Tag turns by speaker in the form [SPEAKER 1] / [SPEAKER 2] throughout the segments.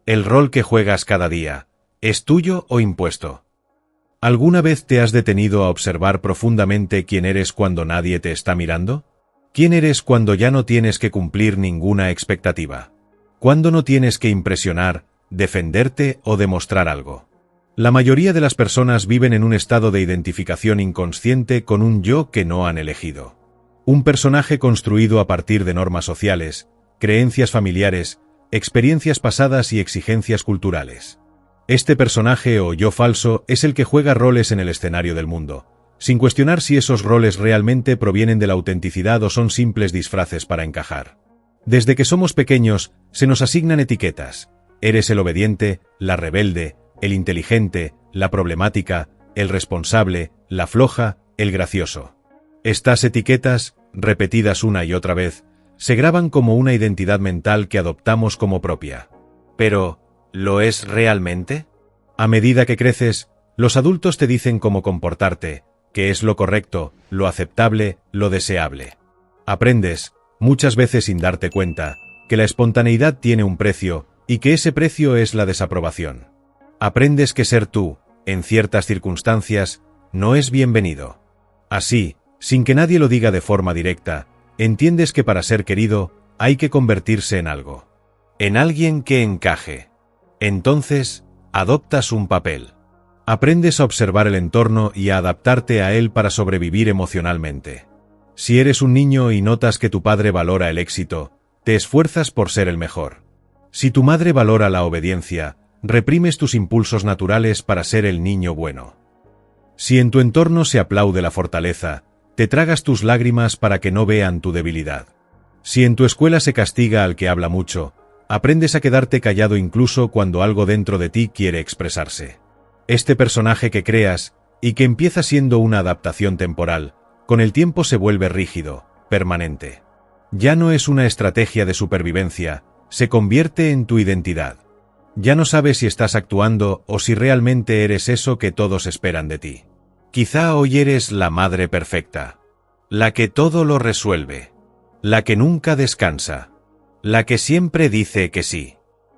[SPEAKER 1] El rol que juegas cada día, ¿es tuyo o impuesto? ¿Alguna vez te has detenido a observar profundamente quién eres cuando nadie te está mirando? ¿Quién eres cuando ya no tienes que cumplir ninguna expectativa? ¿Cuándo no tienes que impresionar, defenderte o demostrar algo? La mayoría de las personas viven en un estado de identificación inconsciente con un yo que no han elegido. Un personaje construido a partir de normas sociales, creencias familiares, experiencias pasadas y exigencias culturales. Este personaje o yo falso es el que juega roles en el escenario del mundo, sin cuestionar si esos roles realmente provienen de la autenticidad o son simples disfraces para encajar. Desde que somos pequeños, se nos asignan etiquetas. Eres el obediente, la rebelde, el inteligente, la problemática, el responsable, la floja, el gracioso. Estas etiquetas, repetidas una y otra vez, se graban como una identidad mental que adoptamos como propia. Pero, ¿lo es realmente? A medida que creces, los adultos te dicen cómo comportarte, qué es lo correcto, lo aceptable, lo deseable. Aprendes, muchas veces sin darte cuenta, que la espontaneidad tiene un precio y que ese precio es la desaprobación. Aprendes que ser tú, en ciertas circunstancias, no es bienvenido. Así, sin que nadie lo diga de forma directa, entiendes que para ser querido, hay que convertirse en algo. En alguien que encaje. Entonces, adoptas un papel. Aprendes a observar el entorno y a adaptarte a él para sobrevivir emocionalmente. Si eres un niño y notas que tu padre valora el éxito, te esfuerzas por ser el mejor. Si tu madre valora la obediencia, reprimes tus impulsos naturales para ser el niño bueno. Si en tu entorno se aplaude la fortaleza, te tragas tus lágrimas para que no vean tu debilidad. Si en tu escuela se castiga al que habla mucho, aprendes a quedarte callado incluso cuando algo dentro de ti quiere expresarse. Este personaje que creas, y que empieza siendo una adaptación temporal, con el tiempo se vuelve rígido, permanente. Ya no es una estrategia de supervivencia, se convierte en tu identidad. Ya no sabes si estás actuando o si realmente eres eso que todos esperan de ti. Quizá hoy eres la madre perfecta, la que todo lo resuelve, la que nunca descansa, la que siempre dice que sí.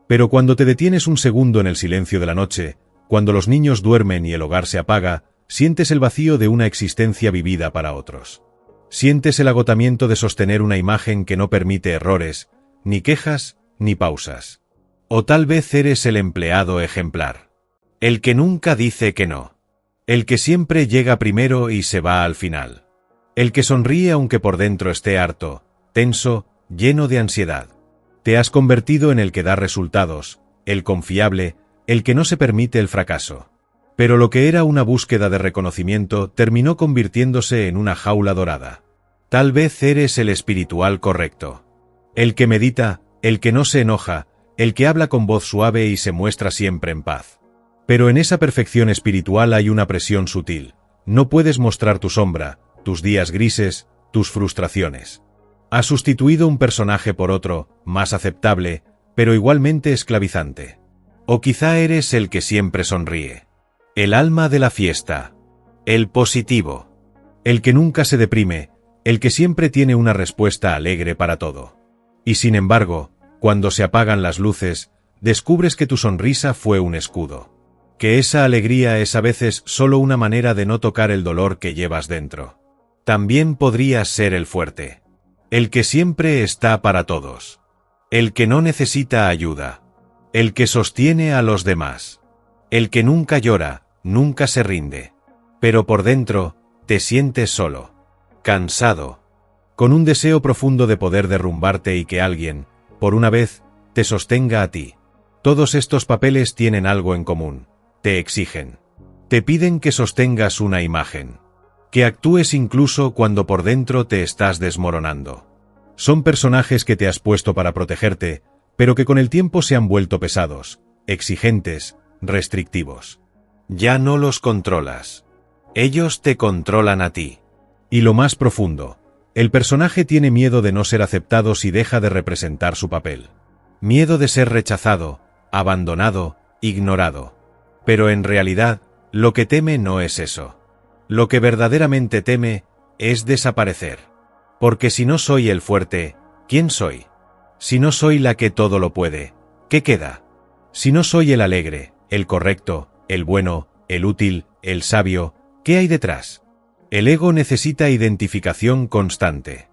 [SPEAKER 1] Pero cuando te detienes un segundo en el silencio de la noche, cuando los niños duermen y el hogar se apaga, sientes el vacío de una existencia vivida para otros. Sientes el agotamiento de sostener una imagen que no permite errores, ni quejas, ni pausas. O tal vez eres el empleado ejemplar. El que nunca dice que no. El que siempre llega primero y se va al final. El que sonríe aunque por dentro esté harto, tenso, lleno de ansiedad. Te has convertido en el que da resultados, el confiable, el que no se permite el fracaso. Pero lo que era una búsqueda de reconocimiento terminó convirtiéndose en una jaula dorada. Tal vez eres el espiritual correcto. El que medita, el que no se enoja, el que habla con voz suave y se muestra siempre en paz. Pero en esa perfección espiritual hay una presión sutil. No puedes mostrar tu sombra, tus días grises, tus frustraciones. Has sustituido un personaje por otro, más aceptable, pero igualmente esclavizante. O quizá eres el que siempre sonríe. El alma de la fiesta. El positivo. El que nunca se deprime, el que siempre tiene una respuesta alegre para todo. Y sin embargo, cuando se apagan las luces, descubres que tu sonrisa fue un escudo. Que esa alegría es a veces solo una manera de no tocar el dolor que llevas dentro. También podrías ser el fuerte. El que siempre está para todos. El que no necesita ayuda. El que sostiene a los demás. El que nunca llora, nunca se rinde. Pero por dentro, te sientes solo. Cansado. Con un deseo profundo de poder derrumbarte y que alguien, por una vez, te sostenga a ti. Todos estos papeles tienen algo en común. Te exigen. Te piden que sostengas una imagen. Que actúes incluso cuando por dentro te estás desmoronando. Son personajes que te has puesto para protegerte, pero que con el tiempo se han vuelto pesados, exigentes, restrictivos. Ya no los controlas. Ellos te controlan a ti. Y lo más profundo, el personaje tiene miedo de no ser aceptado si deja de representar su papel. Miedo de ser rechazado, abandonado, ignorado. Pero en realidad, lo que teme no es eso. Lo que verdaderamente teme es desaparecer. Porque si no soy el fuerte, ¿quién soy? Si no soy la que todo lo puede, ¿qué queda? Si no soy el alegre, el correcto, el bueno, el útil, el sabio, ¿qué hay detrás? El ego necesita identificación constante.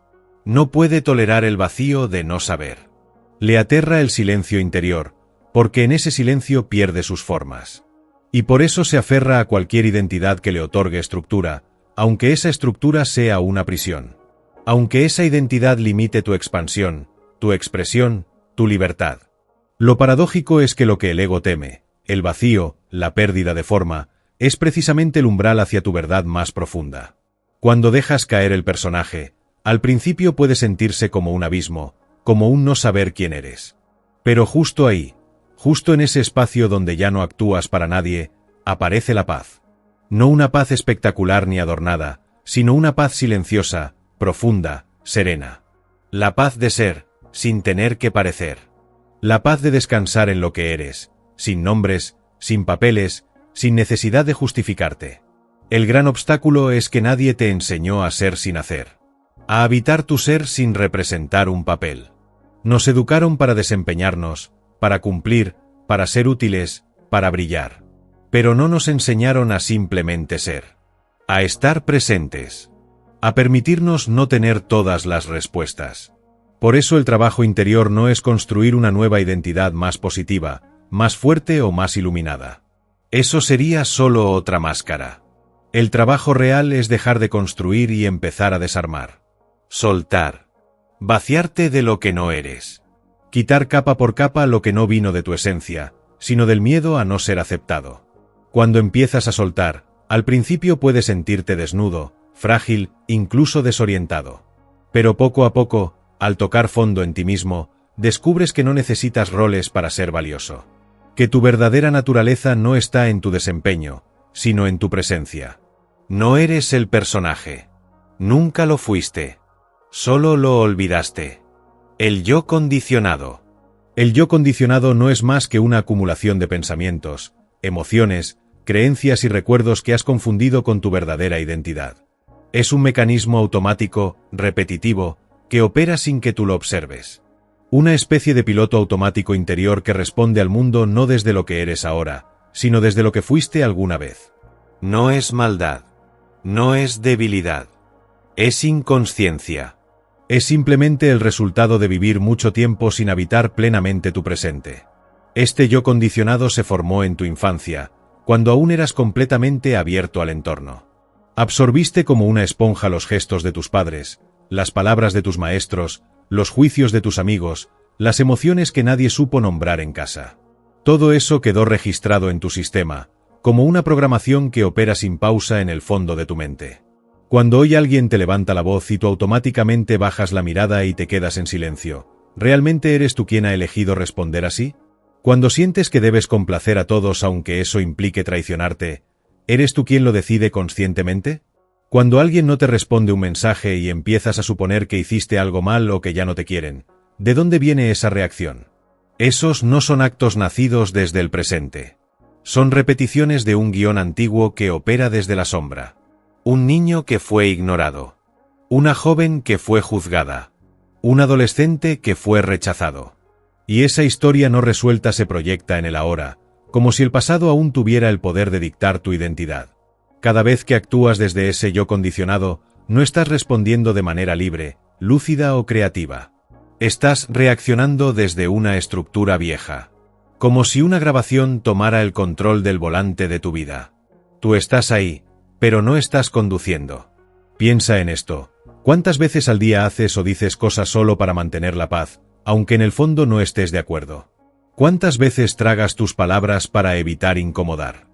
[SPEAKER 1] No puede tolerar el vacío de no saber. Le aterra el silencio interior, porque en ese silencio pierde sus formas. Y por eso se aferra a cualquier identidad que le otorgue estructura, aunque esa estructura sea una prisión. Aunque esa identidad limite tu expansión, tu expresión, tu libertad. Lo paradójico es que lo que el ego teme, el vacío, la pérdida de forma, es precisamente el umbral hacia tu verdad más profunda. Cuando dejas caer el personaje, al principio puede sentirse como un abismo, como un no saber quién eres. Pero justo ahí, justo en ese espacio donde ya no actúas para nadie, aparece la paz. No una paz espectacular ni adornada, sino una paz silenciosa, profunda, serena. La paz de ser, sin tener que parecer. La paz de descansar en lo que eres, sin nombres, sin papeles, sin necesidad de justificarte. El gran obstáculo es que nadie te enseñó a ser sin hacer. A habitar tu ser sin representar un papel. Nos educaron para desempeñarnos, para cumplir, para ser útiles, para brillar. Pero no nos enseñaron a simplemente ser. A estar presentes. A permitirnos no tener todas las respuestas. Por eso el trabajo interior no es construir una nueva identidad más positiva, más fuerte o más iluminada. Eso sería solo otra máscara. El trabajo real es dejar de construir y empezar a desarmar. Soltar. Vaciarte de lo que no eres. Quitar capa por capa lo que no vino de tu esencia, sino del miedo a no ser aceptado. Cuando empiezas a soltar, al principio puedes sentirte desnudo, frágil, incluso desorientado. Pero poco a poco, al tocar fondo en ti mismo, descubres que no necesitas roles para ser valioso. Que tu verdadera naturaleza no está en tu desempeño, sino en tu presencia. No eres el personaje. Nunca lo fuiste. Solo lo olvidaste. El yo condicionado. El yo condicionado no es más que una acumulación de pensamientos, emociones, creencias y recuerdos que has confundido con tu verdadera identidad. Es un mecanismo automático, repetitivo, que opera sin que tú lo observes. Una especie de piloto automático interior que responde al mundo no desde lo que eres ahora, sino desde lo que fuiste alguna vez. No es maldad. No es debilidad. Es inconsciencia. Es simplemente el resultado de vivir mucho tiempo sin habitar plenamente tu presente. Este yo condicionado se formó en tu infancia, cuando aún eras completamente abierto al entorno. Absorbiste como una esponja los gestos de tus padres, las palabras de tus maestros, los juicios de tus amigos, las emociones que nadie supo nombrar en casa. Todo eso quedó registrado en tu sistema, como una programación que opera sin pausa en el fondo de tu mente. Cuando hoy alguien te levanta la voz y tú automáticamente bajas la mirada y te quedas en silencio, ¿realmente eres tú quien ha elegido responder así? Cuando sientes que debes complacer a todos aunque eso implique traicionarte, ¿eres tú quien lo decide conscientemente? Cuando alguien no te responde un mensaje y empiezas a suponer que hiciste algo mal o que ya no te quieren, ¿de dónde viene esa reacción? Esos no son actos nacidos desde el presente. Son repeticiones de un guión antiguo que opera desde la sombra. Un niño que fue ignorado. Una joven que fue juzgada. Un adolescente que fue rechazado. Y esa historia no resuelta se proyecta en el ahora, como si el pasado aún tuviera el poder de dictar tu identidad. Cada vez que actúas desde ese yo condicionado, no estás respondiendo de manera libre, lúcida o creativa. Estás reaccionando desde una estructura vieja. Como si una grabación tomara el control del volante de tu vida. Tú estás ahí, pero no estás conduciendo. Piensa en esto. ¿Cuántas veces al día haces o dices cosas solo para mantener la paz, aunque en el fondo no estés de acuerdo? ¿Cuántas veces tragas tus palabras para evitar incomodar?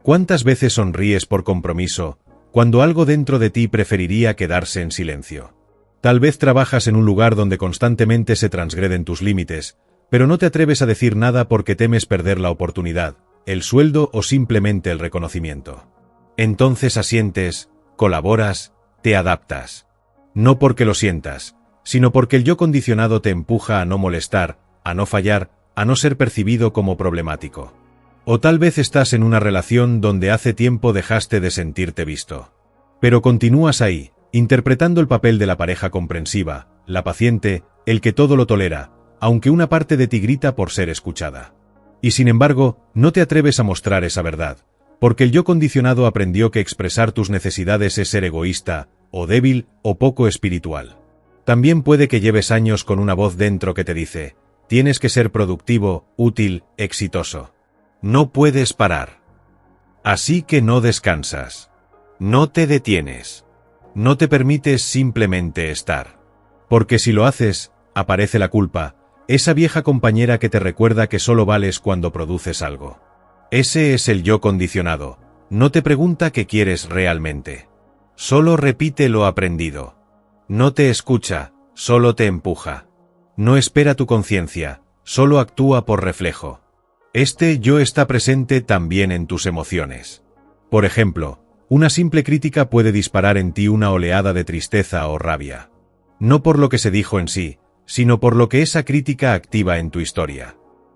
[SPEAKER 1] ¿Cuántas veces sonríes por compromiso, cuando algo dentro de ti preferiría quedarse en silencio? Tal vez trabajas en un lugar donde constantemente se transgreden tus límites, pero no te atreves a decir nada porque temes perder la oportunidad, el sueldo o simplemente el reconocimiento. Entonces asientes, colaboras, te adaptas. No porque lo sientas, sino porque el yo condicionado te empuja a no molestar, a no fallar, a no ser percibido como problemático. O tal vez estás en una relación donde hace tiempo dejaste de sentirte visto. Pero continúas ahí, interpretando el papel de la pareja comprensiva, la paciente, el que todo lo tolera, aunque una parte de ti grita por ser escuchada. Y sin embargo, no te atreves a mostrar esa verdad, porque el yo condicionado aprendió que expresar tus necesidades es ser egoísta, o débil, o poco espiritual. También puede que lleves años con una voz dentro que te dice, tienes que ser productivo, útil, exitoso. No puedes parar. Así que no descansas. No te detienes. No te permites simplemente estar. Porque si lo haces, aparece la culpa, esa vieja compañera que te recuerda que solo vales cuando produces algo. Ese es el yo condicionado. No te pregunta qué quieres realmente. Solo repite lo aprendido. No te escucha, solo te empuja. No espera tu conciencia, solo actúa por reflejo. Este yo está presente también en tus emociones. Por ejemplo, una simple crítica puede disparar en ti una oleada de tristeza o rabia. No por lo que se dijo en sí, sino por lo que esa crítica activa en tu historia.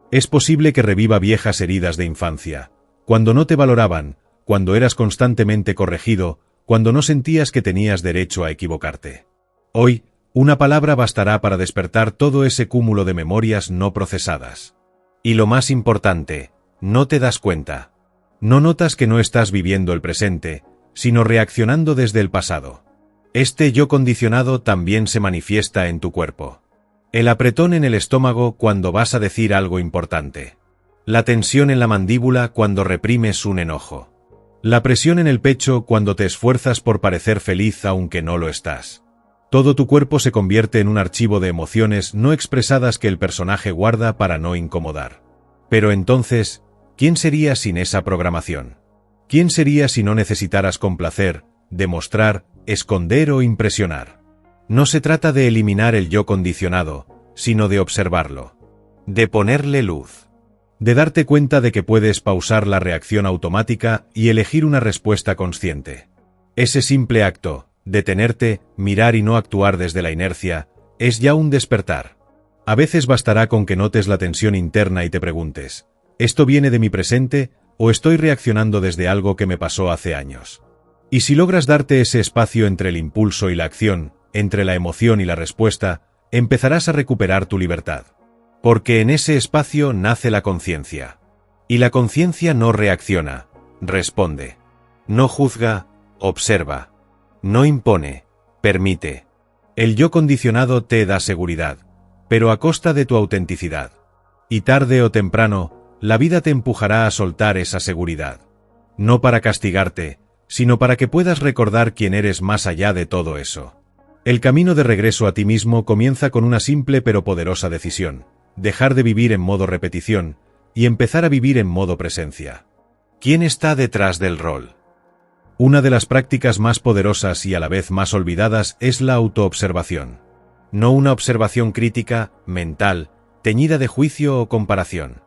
[SPEAKER 1] Es posible que reviva viejas heridas de infancia, cuando no te valoraban, cuando eras constantemente corregido, cuando no sentías que tenías derecho a equivocarte. Hoy, una palabra bastará para despertar todo ese cúmulo de memorias no procesadas. Y lo más importante, no te das cuenta. No notas que no estás viviendo el presente, sino reaccionando desde el pasado. Este yo condicionado también se manifiesta en tu cuerpo. El apretón en el estómago cuando vas a decir algo importante. La tensión en la mandíbula cuando reprimes un enojo. La presión en el pecho cuando te esfuerzas por parecer feliz aunque no lo estás. Todo tu cuerpo se convierte en un archivo de emociones no expresadas que el personaje guarda para no incomodar. Pero entonces, ¿quién serías sin esa programación? ¿Quién serías si no necesitaras complacer, demostrar, esconder o impresionar? No se trata de eliminar el yo condicionado, sino de observarlo. De ponerle luz. De darte cuenta de que puedes pausar la reacción automática y elegir una respuesta consciente. Ese simple acto, detenerte, mirar y no actuar desde la inercia, es ya un despertar. A veces bastará con que notes la tensión interna y te preguntes, ¿esto viene de mi presente o estoy reaccionando desde algo que me pasó hace años? Y si logras darte ese espacio entre el impulso y la acción, entre la emoción y la respuesta, empezarás a recuperar tu libertad. Porque en ese espacio nace la conciencia. Y la conciencia no reacciona, responde. No juzga, observa. No impone, permite. El yo condicionado te da seguridad, pero a costa de tu autenticidad. Y tarde o temprano, la vida te empujará a soltar esa seguridad. No para castigarte, sino para que puedas recordar quién eres más allá de todo eso. El camino de regreso a ti mismo comienza con una simple pero poderosa decisión: dejar de vivir en modo repetición y empezar a vivir en modo presencia. ¿Quién está detrás del rol? Una de las prácticas más poderosas y a la vez más olvidadas es la autoobservación. No una observación crítica, mental, teñida de juicio o comparación,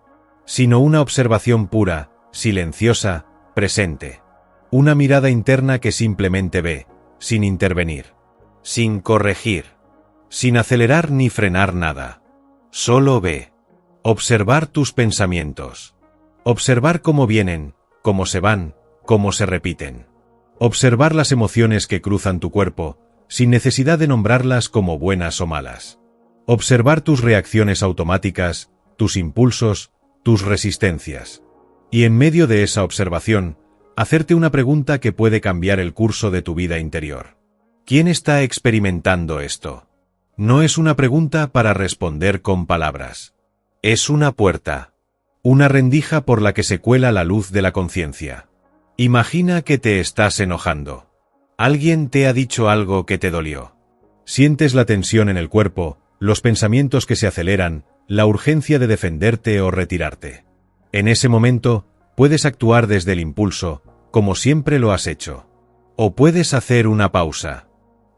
[SPEAKER 1] sino una observación pura, silenciosa, presente. Una mirada interna que simplemente ve, sin intervenir, sin corregir, sin acelerar ni frenar nada. Solo ve. Observar tus pensamientos. Observar cómo vienen, cómo se van, cómo se repiten. Observar las emociones que cruzan tu cuerpo, sin necesidad de nombrarlas como buenas o malas. Observar tus reacciones automáticas, tus impulsos, tus resistencias. Y en medio de esa observación, hacerte una pregunta que puede cambiar el curso de tu vida interior. ¿Quién está experimentando esto? No es una pregunta para responder con palabras. Es una puerta. Una rendija por la que se cuela la luz de la conciencia. Imagina que te estás enojando. Alguien te ha dicho algo que te dolió. Sientes la tensión en el cuerpo, los pensamientos que se aceleran, la urgencia de defenderte o retirarte. En ese momento, puedes actuar desde el impulso, como siempre lo has hecho. O puedes hacer una pausa.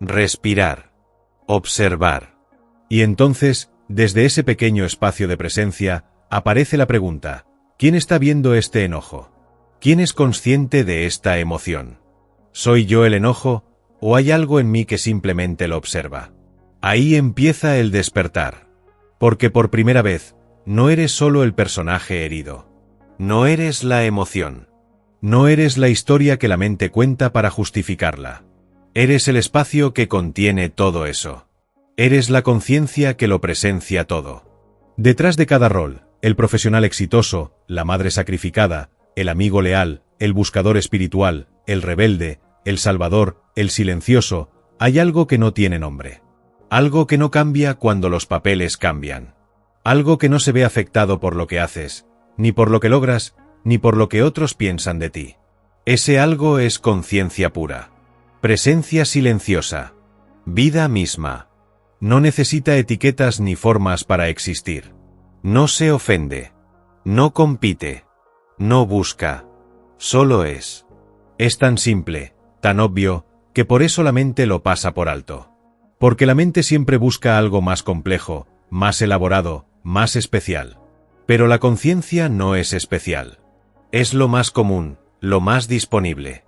[SPEAKER 1] Respirar. Observar. Y entonces, desde ese pequeño espacio de presencia, aparece la pregunta: ¿quién está viendo este enojo? ¿Quién es consciente de esta emoción? ¿Soy yo el enojo, o hay algo en mí que simplemente lo observa? Ahí empieza el despertar. Porque por primera vez, no eres solo el personaje herido. No eres la emoción. No eres la historia que la mente cuenta para justificarla. Eres el espacio que contiene todo eso. Eres la conciencia que lo presencia todo. Detrás de cada rol, el profesional exitoso, la madre sacrificada, el amigo leal, el buscador espiritual, el rebelde, el salvador, el silencioso, hay algo que no tiene nombre. Algo que no cambia cuando los papeles cambian. Algo que no se ve afectado por lo que haces, ni por lo que logras, ni por lo que otros piensan de ti. Ese algo es conciencia pura. Presencia silenciosa. Vida misma. No necesita etiquetas ni formas para existir. No se ofende. No compite. No busca. Solo es. Es tan simple, tan obvio, que por eso la mente lo pasa por alto. Porque la mente siempre busca algo más complejo, más elaborado, más especial. Pero la conciencia no es especial. Es lo más común, lo más disponible.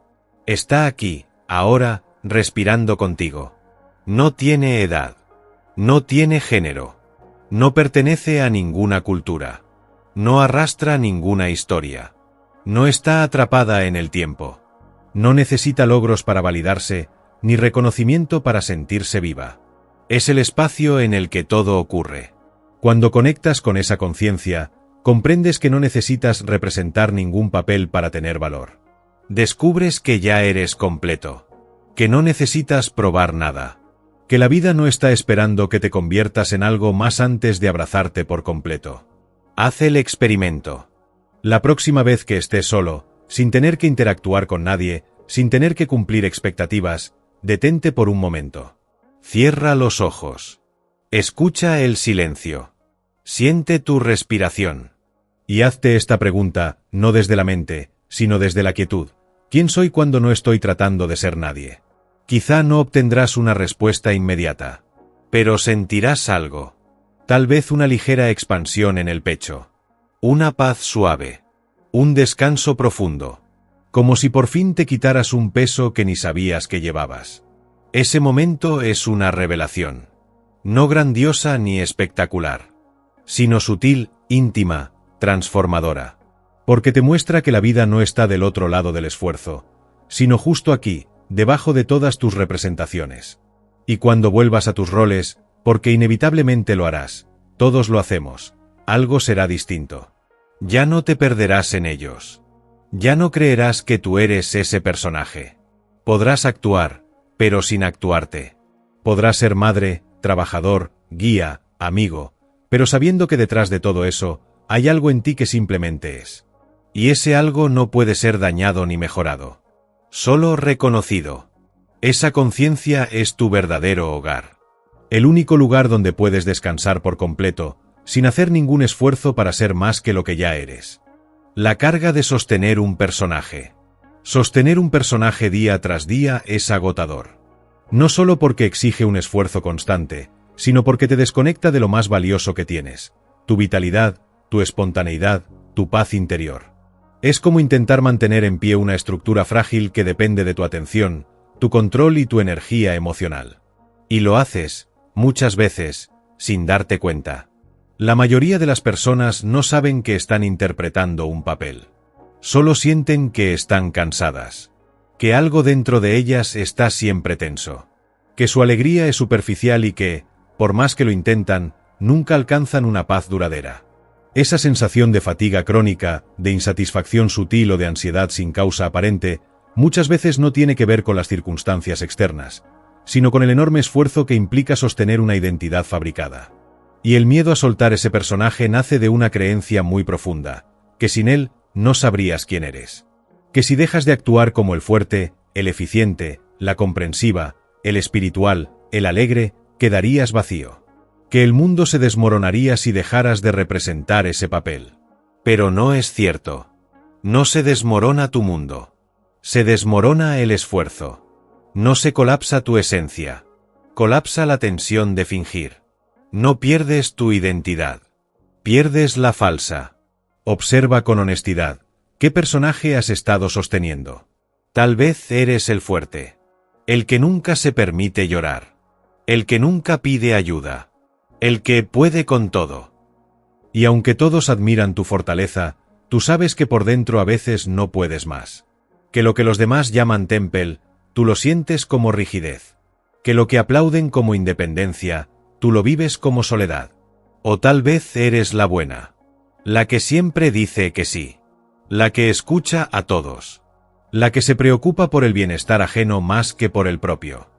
[SPEAKER 1] Está aquí, ahora, respirando contigo. No tiene edad. No tiene género. No pertenece a ninguna cultura. No arrastra ninguna historia. No está atrapada en el tiempo. No necesita logros para validarse, ni reconocimiento para sentirse viva. Es el espacio en el que todo ocurre. Cuando conectas con esa conciencia, comprendes que no necesitas representar ningún papel para tener valor. Descubres que ya eres completo. Que no necesitas probar nada. Que la vida no está esperando que te conviertas en algo más antes de abrazarte por completo. Haz el experimento. La próxima vez que estés solo, sin tener que interactuar con nadie, sin tener que cumplir expectativas, detente por un momento. Cierra los ojos. Escucha el silencio. Siente tu respiración. Y hazte esta pregunta, no desde la mente, sino desde la quietud. ¿Quién soy cuando no estoy tratando de ser nadie? Quizá no obtendrás una respuesta inmediata. Pero sentirás algo. Tal vez una ligera expansión en el pecho. Una paz suave. Un descanso profundo. Como si por fin te quitaras un peso que ni sabías que llevabas. Ese momento es una revelación. No grandiosa ni espectacular. Sino sutil, íntima, transformadora. Porque te muestra que la vida no está del otro lado del esfuerzo, sino justo aquí, debajo de todas tus representaciones. Y cuando vuelvas a tus roles, porque inevitablemente lo harás, todos lo hacemos, algo será distinto. Ya no te perderás en ellos. Ya no creerás que tú eres ese personaje. Podrás actuar, pero sin actuarte. Podrás ser madre, trabajador, guía, amigo, pero sabiendo que detrás de todo eso, hay algo en ti que simplemente es. Y ese algo no puede ser dañado ni mejorado. Solo reconocido. Esa conciencia es tu verdadero hogar. El único lugar donde puedes descansar por completo, sin hacer ningún esfuerzo para ser más que lo que ya eres. La carga de sostener un personaje. Sostener un personaje día tras día es agotador. No solo porque exige un esfuerzo constante, sino porque te desconecta de lo más valioso que tienes, tu vitalidad, tu espontaneidad, tu paz interior. Es como intentar mantener en pie una estructura frágil que depende de tu atención, tu control y tu energía emocional. Y lo haces, muchas veces, sin darte cuenta. La mayoría de las personas no saben que están interpretando un papel. Solo sienten que están cansadas. Que algo dentro de ellas está siempre tenso. Que su alegría es superficial y que, por más que lo intentan, nunca alcanzan una paz duradera. Esa sensación de fatiga crónica, de insatisfacción sutil o de ansiedad sin causa aparente, muchas veces no tiene que ver con las circunstancias externas, sino con el enorme esfuerzo que implica sostener una identidad fabricada. Y el miedo a soltar ese personaje nace de una creencia muy profunda, que sin él no sabrías quién eres. Que si dejas de actuar como el fuerte, el eficiente, la comprensiva, el espiritual, el alegre, quedarías vacío. Que el mundo se desmoronaría si dejaras de representar ese papel. Pero no es cierto. No se desmorona tu mundo. Se desmorona el esfuerzo. No se colapsa tu esencia. Colapsa la tensión de fingir. No pierdes tu identidad. Pierdes la falsa. Observa con honestidad. ¿Qué personaje has estado sosteniendo? Tal vez eres el fuerte. El que nunca se permite llorar. El que nunca pide ayuda. El que puede con todo. Y aunque todos admiran tu fortaleza, tú sabes que por dentro a veces no puedes más. Que lo que los demás llaman temple, tú lo sientes como rigidez. Que lo que aplauden como independencia, tú lo vives como soledad. O tal vez eres la buena. La que siempre dice que sí. La que escucha a todos. La que se preocupa por el bienestar ajeno más que por el propio.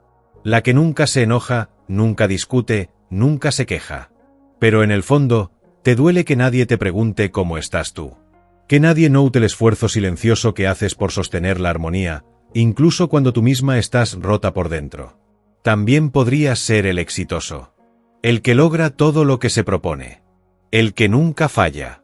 [SPEAKER 1] La que nunca se enoja, nunca discute, nunca se queja. Pero en el fondo, te duele que nadie te pregunte cómo estás tú. Que nadie note el esfuerzo silencioso que haces por sostener la armonía, incluso cuando tú misma estás rota por dentro. También podrías ser el exitoso. El que logra todo lo que se propone. El que nunca falla.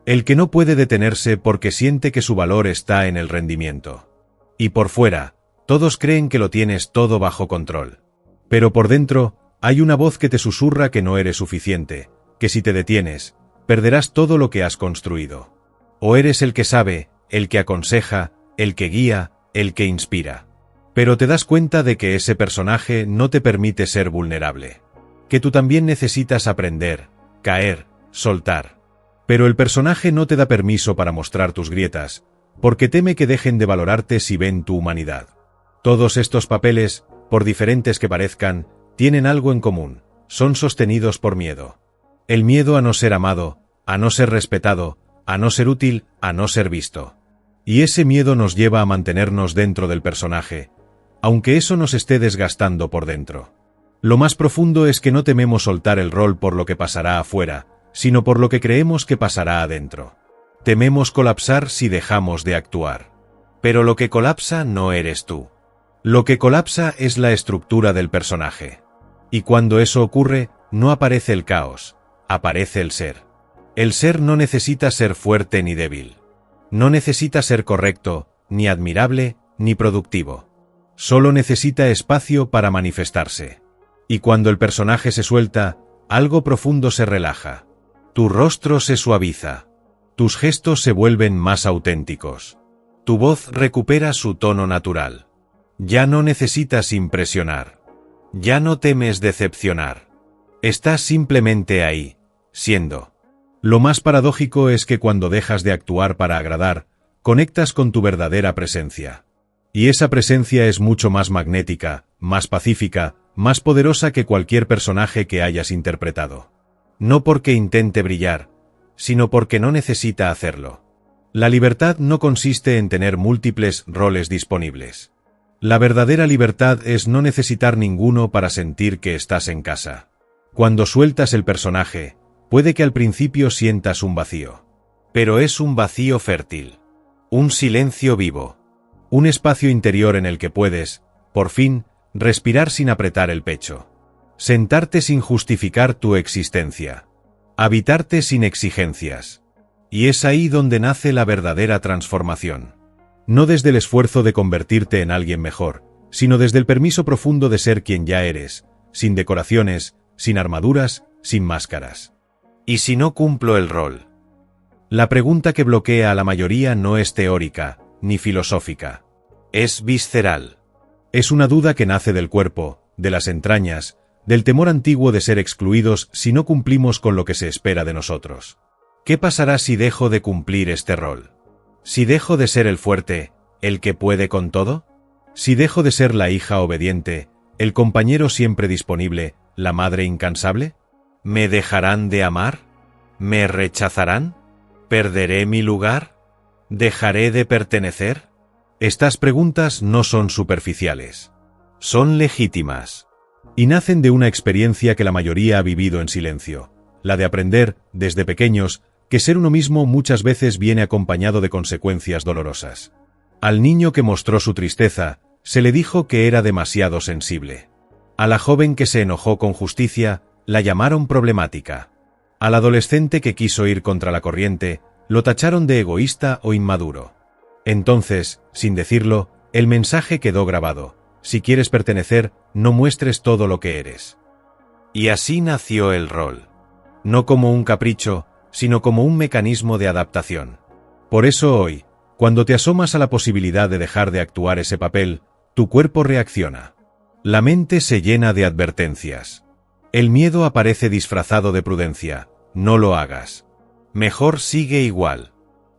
[SPEAKER 1] El que no puede detenerse porque siente que su valor está en el rendimiento. Y por fuera, todos creen que lo tienes todo bajo control. Pero por dentro, hay una voz que te susurra que no eres suficiente, que si te detienes, perderás todo lo que has construido. O eres el que sabe, el que aconseja, el que guía, el que inspira. Pero te das cuenta de que ese personaje no te permite ser vulnerable. Que tú también necesitas aprender, caer, soltar. Pero el personaje no te da permiso para mostrar tus grietas, porque teme que dejen de valorarte si ven tu humanidad. Todos estos papeles, por diferentes que parezcan, tienen algo en común, son sostenidos por miedo. El miedo a no ser amado, a no ser respetado, a no ser útil, a no ser visto. Y ese miedo nos lleva a mantenernos dentro del personaje, aunque eso nos esté desgastando por dentro. Lo más profundo es que no tememos soltar el rol por lo que pasará afuera, sino por lo que creemos que pasará adentro. Tememos colapsar si dejamos de actuar. Pero lo que colapsa no eres tú. Lo que colapsa es la estructura del personaje. Y cuando eso ocurre, no aparece el caos, aparece el ser. El ser no necesita ser fuerte ni débil. No necesita ser correcto, ni admirable, ni productivo. Solo necesita espacio para manifestarse. Y cuando el personaje se suelta, algo profundo se relaja. Tu rostro se suaviza. Tus gestos se vuelven más auténticos. Tu voz recupera su tono natural. Ya no necesitas impresionar. Ya no temes decepcionar. Estás simplemente ahí, siendo. Lo más paradójico es que cuando dejas de actuar para agradar, conectas con tu verdadera presencia. Y esa presencia es mucho más magnética, más pacífica, más poderosa que cualquier personaje que hayas interpretado. No porque intente brillar, sino porque no necesita hacerlo. La libertad no consiste en tener múltiples roles disponibles. La verdadera libertad es no necesitar ninguno para sentir que estás en casa. Cuando sueltas el personaje, puede que al principio sientas un vacío. Pero es un vacío fértil. Un silencio vivo. Un espacio interior en el que puedes, por fin, respirar sin apretar el pecho. Sentarte sin justificar tu existencia. Habitarte sin exigencias. Y es ahí donde nace la verdadera transformación. No desde el esfuerzo de convertirte en alguien mejor, sino desde el permiso profundo de ser quien ya eres, sin decoraciones, sin armaduras, sin máscaras. ¿Y si no cumplo el rol? La pregunta que bloquea a la mayoría no es teórica, ni filosófica. Es visceral. Es una duda que nace del cuerpo, de las entrañas, del temor antiguo de ser excluidos si no cumplimos con lo que se espera de nosotros. ¿Qué pasará si dejo de cumplir este rol? ¿Si dejo de ser el fuerte, el que puede con todo? ¿Si dejo de ser la hija obediente, el compañero siempre disponible, la madre incansable? ¿Me dejarán de amar? ¿Me rechazarán? ¿Perderé mi lugar? ¿Dejaré de pertenecer? Estas preguntas no son superficiales. Son legítimas. Y nacen de una experiencia que la mayoría ha vivido en silencio, la de aprender, desde pequeños, que ser uno mismo muchas veces viene acompañado de consecuencias dolorosas. Al niño que mostró su tristeza, se le dijo que era demasiado sensible. A la joven que se enojó con justicia, la llamaron problemática. Al adolescente que quiso ir contra la corriente, lo tacharon de egoísta o inmaduro. Entonces, sin decirlo, el mensaje quedó grabado. Si quieres pertenecer, no muestres todo lo que eres. Y así nació el rol. No como un capricho, sino como un mecanismo de adaptación. Por eso hoy, cuando te asomas a la posibilidad de dejar de actuar ese papel, tu cuerpo reacciona. La mente se llena de advertencias. El miedo aparece disfrazado de prudencia. No lo hagas. Mejor sigue igual.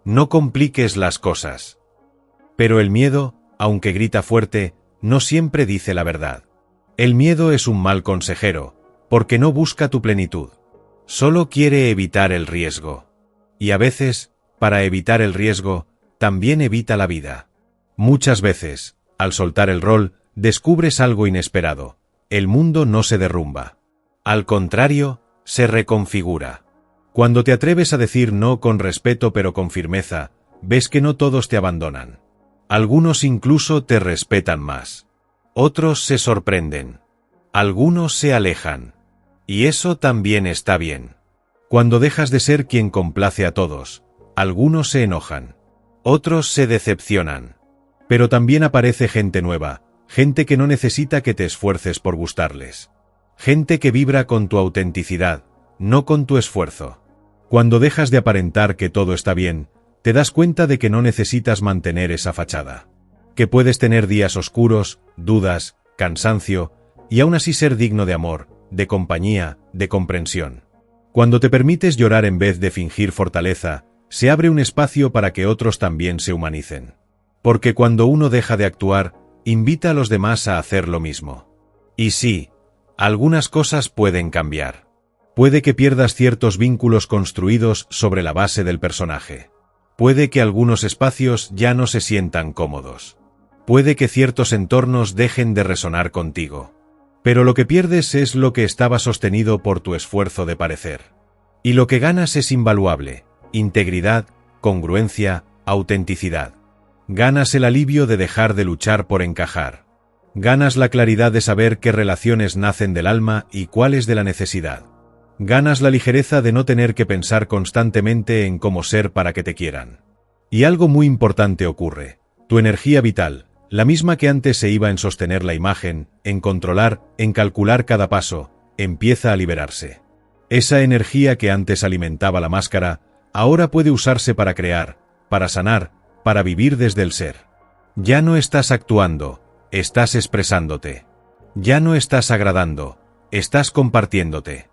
[SPEAKER 1] No compliques las cosas. Pero el miedo, aunque grita fuerte, no siempre dice la verdad. El miedo es un mal consejero, porque no busca tu plenitud. Solo quiere evitar el riesgo. Y a veces, para evitar el riesgo, también evita la vida. Muchas veces, al soltar el rol, descubres algo inesperado. El mundo no se derrumba. Al contrario, se reconfigura. Cuando te atreves a decir no con respeto pero con firmeza, ves que no todos te abandonan. Algunos incluso te respetan más. Otros se sorprenden. Algunos se alejan. Y eso también está bien. Cuando dejas de ser quien complace a todos, algunos se enojan. Otros se decepcionan. Pero también aparece gente nueva, gente que no necesita que te esfuerces por gustarles. Gente que vibra con tu autenticidad, no con tu esfuerzo. Cuando dejas de aparentar que todo está bien, te das cuenta de que no necesitas mantener esa fachada. Que puedes tener días oscuros, dudas, cansancio, y aún así ser digno de amor, de compañía, de comprensión. Cuando te permites llorar en vez de fingir fortaleza, se abre un espacio para que otros también se humanicen. Porque cuando uno deja de actuar, invita a los demás a hacer lo mismo. Y sí, algunas cosas pueden cambiar. Puede que pierdas ciertos vínculos construidos sobre la base del personaje. Puede que algunos espacios ya no se sientan cómodos. Puede que ciertos entornos dejen de resonar contigo. Pero lo que pierdes es lo que estaba sostenido por tu esfuerzo de parecer. Y lo que ganas es invaluable: integridad, congruencia, autenticidad. Ganas el alivio de dejar de luchar por encajar. Ganas la claridad de saber qué relaciones nacen del alma y cuáles de la necesidad. Ganas la ligereza de no tener que pensar constantemente en cómo ser para que te quieran. Y algo muy importante ocurre: tu energía vital, la misma que antes se iba en sostener la imagen, en controlar, en calcular cada paso, empieza a liberarse. Esa energía que antes alimentaba la máscara, ahora puede usarse para crear, para sanar, para vivir desde el ser. Ya no estás actuando, estás expresándote. Ya no estás agradando, estás compartiéndote.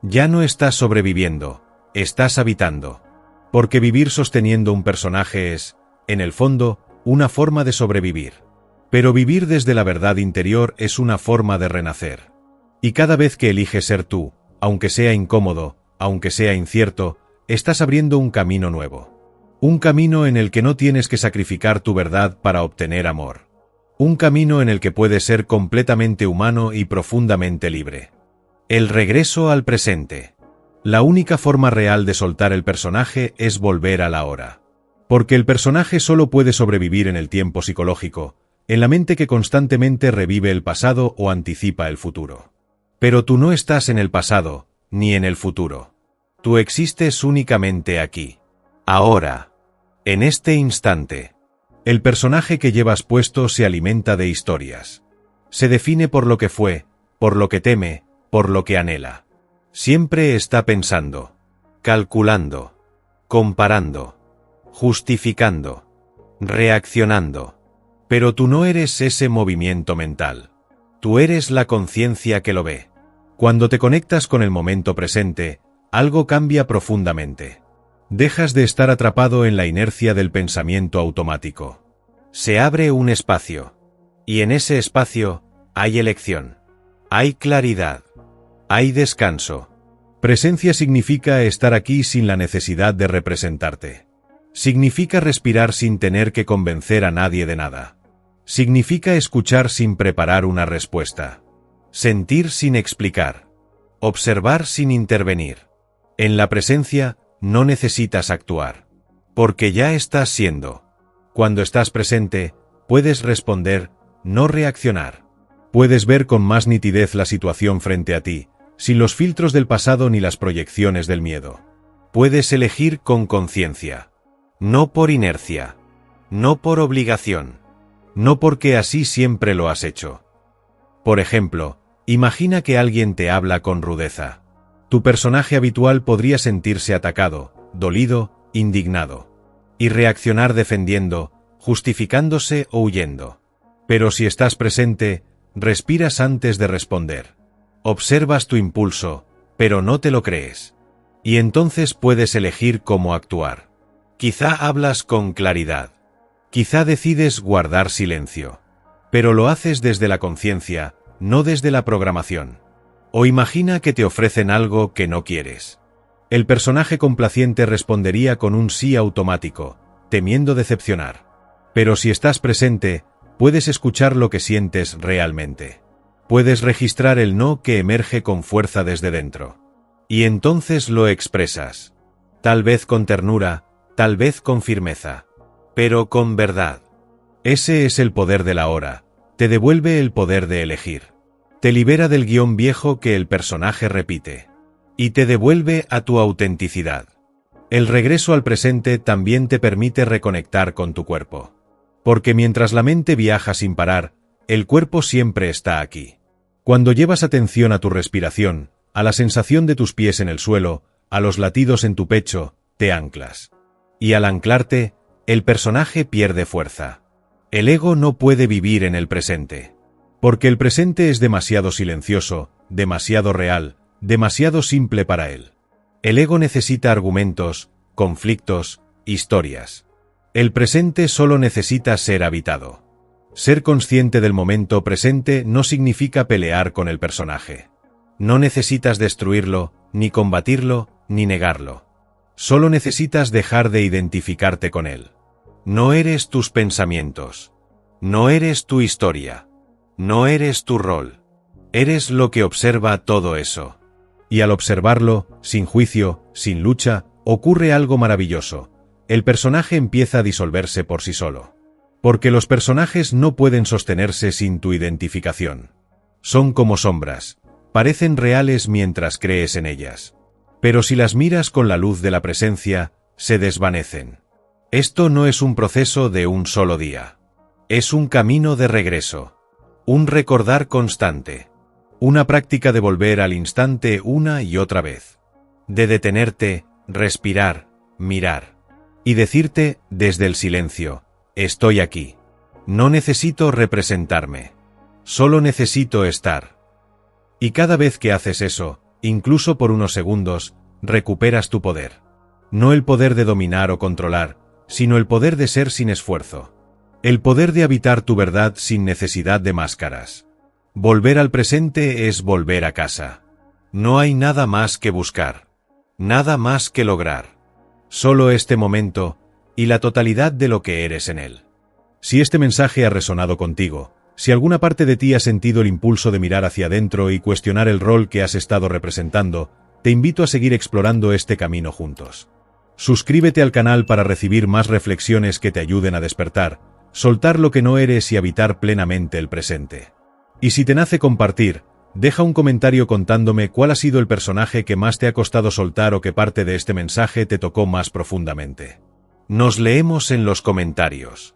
[SPEAKER 1] Ya no estás sobreviviendo, estás habitando. Porque vivir sosteniendo un personaje es, en el fondo, una forma de sobrevivir. Pero vivir desde la verdad interior es una forma de renacer. Y cada vez que eliges ser tú, aunque sea incómodo, aunque sea incierto, estás abriendo un camino nuevo. Un camino en el que no tienes que sacrificar tu verdad para obtener amor. Un camino en el que puedes ser completamente humano y profundamente libre. El regreso al presente. La única forma real de soltar el personaje es volver a la hora. Porque el personaje solo puede sobrevivir en el tiempo psicológico, en la mente que constantemente revive el pasado o anticipa el futuro. Pero tú no estás en el pasado, ni en el futuro. Tú existes únicamente aquí. Ahora. En este instante. El personaje que llevas puesto se alimenta de historias. Se define por lo que fue, por lo que teme, por lo que anhela. Siempre está pensando, calculando, comparando, justificando, reaccionando. Pero tú no eres ese movimiento mental. Tú eres la conciencia que lo ve. Cuando te conectas con el momento presente, algo cambia profundamente. Dejas de estar atrapado en la inercia del pensamiento automático. Se abre un espacio. Y en ese espacio, hay elección. Hay claridad. Hay descanso. Presencia significa estar aquí sin la necesidad de representarte. Significa respirar sin tener que convencer a nadie de nada. Significa escuchar sin preparar una respuesta. Sentir sin explicar. Observar sin intervenir. En la presencia, no necesitas actuar. Porque ya estás siendo. Cuando estás presente, puedes responder, no reaccionar. Puedes ver con más nitidez la situación frente a ti, sin los filtros del pasado ni las proyecciones del miedo. Puedes elegir con conciencia. No por inercia. No por obligación. No porque así siempre lo has hecho. Por ejemplo, imagina que alguien te habla con rudeza. Tu personaje habitual podría sentirse atacado, dolido, indignado. Y reaccionar defendiendo, justificándose o huyendo. Pero si estás presente, respiras antes de responder. Observas tu impulso, pero no te lo crees. Y entonces puedes elegir cómo actuar. Quizá hablas con claridad. Quizá decides guardar silencio. Pero lo haces desde la conciencia, no desde la programación. O imagina que te ofrecen algo que no quieres. El personaje complaciente respondería con un sí automático, temiendo decepcionar. Pero si estás presente, puedes escuchar lo que sientes realmente. Puedes registrar el no que emerge con fuerza desde dentro. Y entonces lo expresas. Tal vez con ternura, tal vez con firmeza. Pero con verdad. Ese es el poder de la hora. Te devuelve el poder de elegir. Te libera del guión viejo que el personaje repite. Y te devuelve a tu autenticidad. El regreso al presente también te permite reconectar con tu cuerpo. Porque mientras la mente viaja sin parar, el cuerpo siempre está aquí. Cuando llevas atención a tu respiración, a la sensación de tus pies en el suelo, a los latidos en tu pecho, te anclas. Y al anclarte, el personaje pierde fuerza. El ego no puede vivir en el presente. Porque el presente es demasiado silencioso, demasiado real, demasiado simple para él. El ego necesita argumentos, conflictos, historias. El presente solo necesita ser habitado. Ser consciente del momento presente no significa pelear con el personaje. No necesitas destruirlo, ni combatirlo, ni negarlo. Solo necesitas dejar de identificarte con él. No eres tus pensamientos. No eres tu historia. No eres tu rol. Eres lo que observa todo eso. Y al observarlo, sin juicio, sin lucha, ocurre algo maravilloso. El personaje empieza a disolverse por sí solo. Porque los personajes no pueden sostenerse sin tu identificación. Son como sombras. Parecen reales mientras crees en ellas. Pero si las miras con la luz de la presencia, se desvanecen. Esto no es un proceso de un solo día. Es un camino de regreso. Un recordar constante. Una práctica de volver al instante una y otra vez. De detenerte, respirar, mirar. Y decirte, desde el silencio, estoy aquí. No necesito representarme. Solo necesito estar. Y cada vez que haces eso, incluso por unos segundos, recuperas tu poder. No el poder de dominar o controlar, sino el poder de ser sin esfuerzo. El poder de habitar tu verdad sin necesidad de máscaras. Volver al presente es volver a casa. No hay nada más que buscar. Nada más que lograr. Solo este momento, y la totalidad de lo que eres en él. Si este mensaje ha resonado contigo, si alguna parte de ti ha sentido el impulso de mirar hacia adentro y cuestionar el rol que has estado representando, te invito a seguir explorando este camino juntos. Suscríbete al canal para recibir más reflexiones que te ayuden a despertar, soltar lo que no eres y habitar plenamente el presente. Y si te nace compartir, deja un comentario contándome cuál ha sido el personaje que más te ha costado soltar o qué parte de este mensaje te tocó más profundamente. Nos leemos en los comentarios.